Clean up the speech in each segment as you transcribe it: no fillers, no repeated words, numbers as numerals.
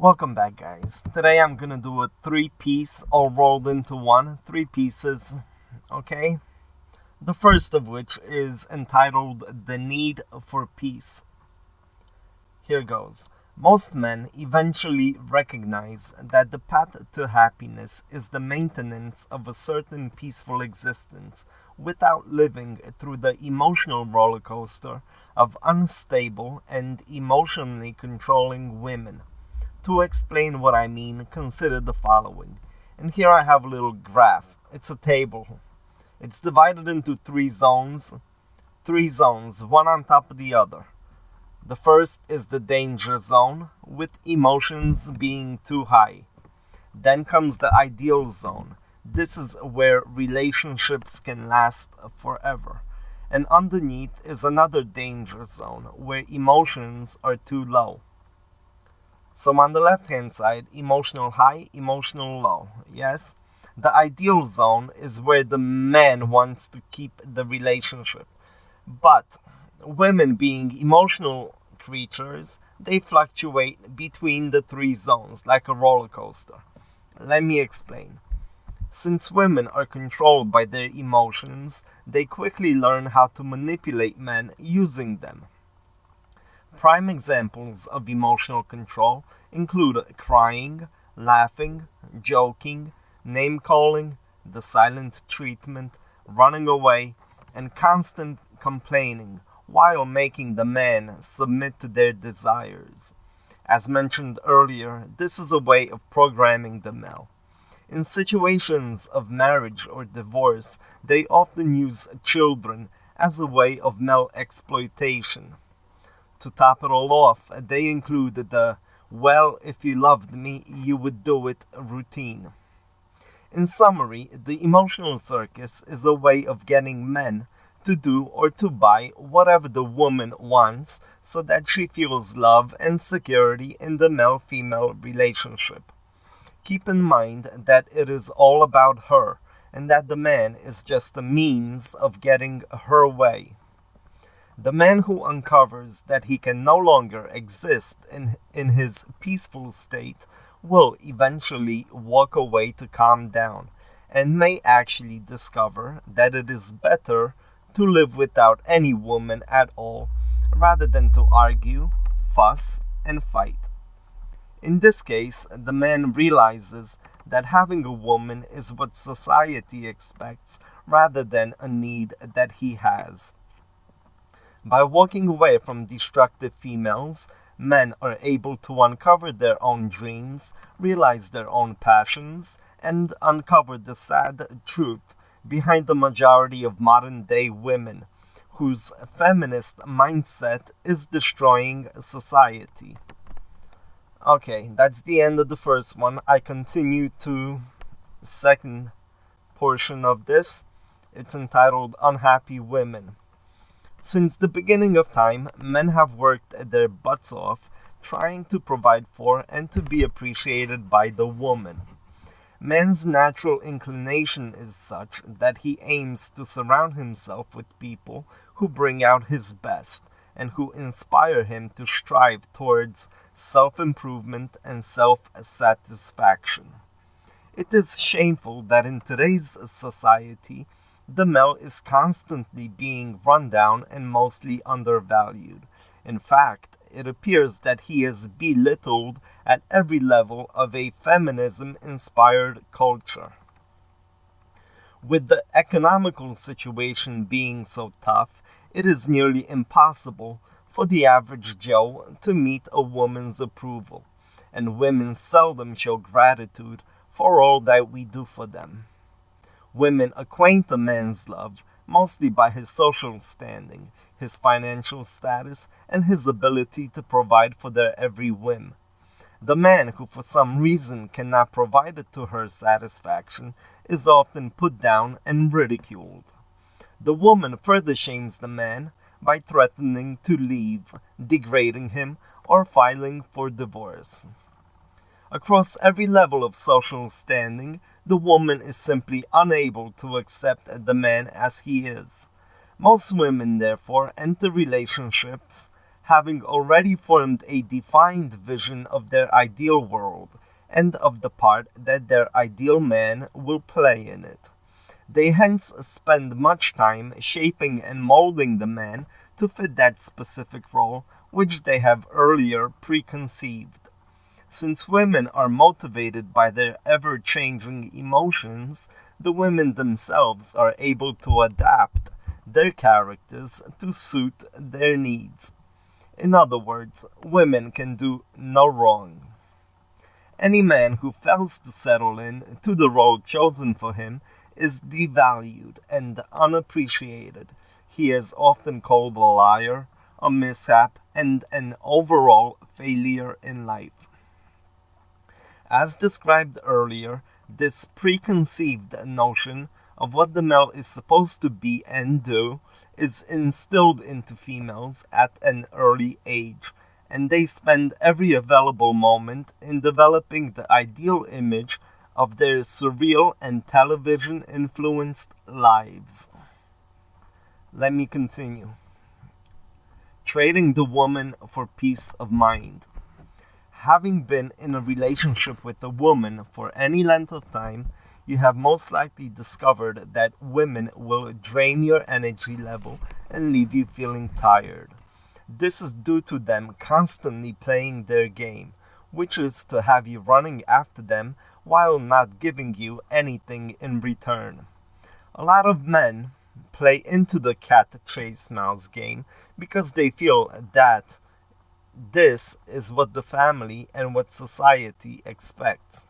Welcome back, guys. Today I'm gonna do a three-piece all rolled into one, three pieces, okay? The first of which is entitled The Need for Peace. Here goes. Most men eventually recognize that the path to happiness is the maintenance of a certain peaceful existence without living through the emotional roller coaster of unstable and emotionally controlling women. To explain what I mean, consider the following. And here I have a little graph. It's a table. It's divided into three zones, one on top of the other. The first is the danger zone, with emotions being too high. Then comes the ideal zone. This is where relationships can last forever. And underneath is another danger zone, where emotions are too low. So on the left-hand side, emotional high, emotional low. Yes? The ideal zone is where the man wants to keep the relationship. But women, being emotional creatures, they fluctuate between the three zones like a roller coaster. Let me explain. Since women are controlled by their emotions, they quickly learn how to manipulate men using them. Prime examples of emotional control include crying, laughing, joking, name-calling, the silent treatment, running away, and constant complaining while making the man submit to their desires. As mentioned earlier, this is a way of programming the male. In situations of marriage or divorce, they often use children as a way of male exploitation. To top it all off, they include the "well, if you loved me, you would do it" routine. In summary, the emotional circus is a way of getting men to do or to buy whatever the woman wants so that she feels love and security in the male-female relationship. Keep in mind that it is all about her and that the man is just a means of getting her way. The man who uncovers that he can no longer exist in his peaceful state will eventually walk away to calm down and may actually discover that it is better to live without any woman at all rather than to argue, fuss, and fight. In this case, the man realizes that having a woman is what society expects rather than a need that he has. By walking away from destructive females, men are able to uncover their own dreams, realize their own passions, and uncover the sad truth behind the majority of modern-day women, whose feminist mindset is destroying society. Okay, that's the end of the first one. I continue to second portion of this. It's entitled Unhappy Women. Since the beginning of time, men have worked their butts off trying to provide for and to be appreciated by the woman. Man's natural inclination is such that he aims to surround himself with people who bring out his best and who inspire him to strive towards self-improvement and self-satisfaction. It is shameful that in today's society, the male is constantly being run down and mostly undervalued. In fact, it appears that he is belittled at every level of a feminism-inspired culture. With the economical situation being so tough, it is nearly impossible for the average Joe to meet a woman's approval, and women seldom show gratitude for all that we do for them. Women acquaint a man's love mostly by his social standing, his financial status, and his ability to provide for their every whim. The man who for some reason cannot provide it to her satisfaction is often put down and ridiculed. The woman further shames the man by threatening to leave, degrading him, or filing for divorce. Across every level of social standing, the woman is simply unable to accept the man as he is. Most women, therefore, enter relationships having already formed a defined vision of their ideal world and of the part that their ideal man will play in it. They hence spend much time shaping and molding the man to fit that specific role which they have earlier preconceived. Since women are motivated by their ever-changing emotions, the women themselves are able to adapt their characters to suit their needs. In other words, women can do no wrong. Any man who fails to settle in to the role chosen for him is devalued and unappreciated. He is often called a liar, a mishap, and an overall failure in life. As described earlier, this preconceived notion of what the male is supposed to be and do is instilled into females at an early age, and they spend every available moment in developing the ideal image of their surreal and television-influenced lives. Let me continue. Trading the woman for peace of mind. Having been in a relationship with a woman for any length of time, you have most likely discovered that women will drain your energy level and leave you feeling tired. This is due to them constantly playing their game, which is to have you running after them while not giving you anything in return. A lot of men play into the cat chase mouse game because they feel that this is what the family and what society expects.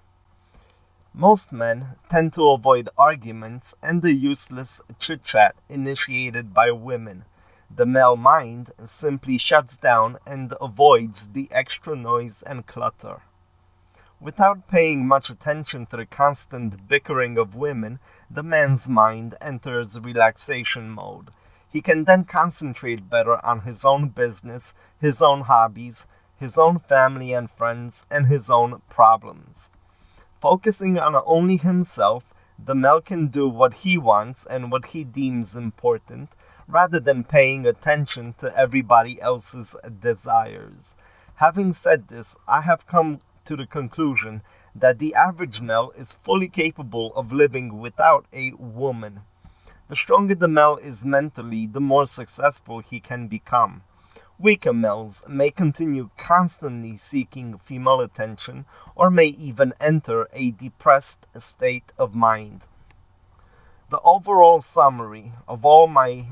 Most men tend to avoid arguments and the useless chit-chat initiated by women. The male mind simply shuts down and avoids the extra noise and clutter. Without paying much attention to the constant bickering of women, the man's mind enters relaxation mode. He can then concentrate better on his own business, his own hobbies, his own family and friends, and his own problems. Focusing on only himself, the male can do what he wants and what he deems important, rather than paying attention to everybody else's desires. Having said this, I have come to the conclusion that the average male is fully capable of living without a woman. The stronger the male is mentally, the more successful he can become. Weaker males may continue constantly seeking female attention or may even enter a depressed state of mind. The overall summary of all my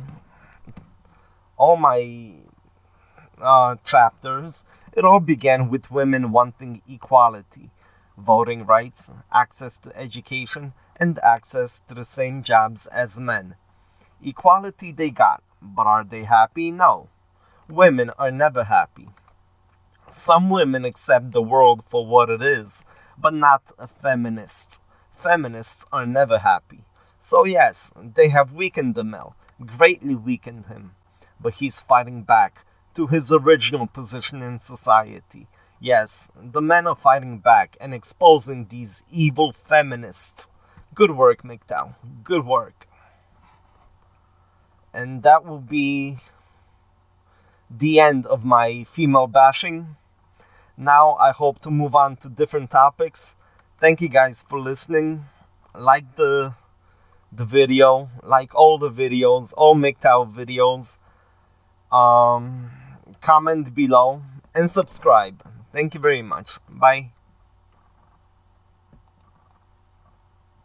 chapters, it all began with women wanting equality, voting rights, access to education, and access to the same jobs as men. Equality they got, but are they happy? No. Women are never happy. Some women accept the world for what it is, but not feminists. Feminists are never happy. So yes, they have weakened the male, greatly weakened him, but he's fighting back to his original position in society. Yes, the men are fighting back and exposing these evil feminists. Good work, MGTOW. Good work. And that will be the end of my female bashing. Now I hope to move on to different topics. Thank you guys for listening. Like the video, like all the videos, all MGTOW videos. Comment below and subscribe. Thank you very much. Bye.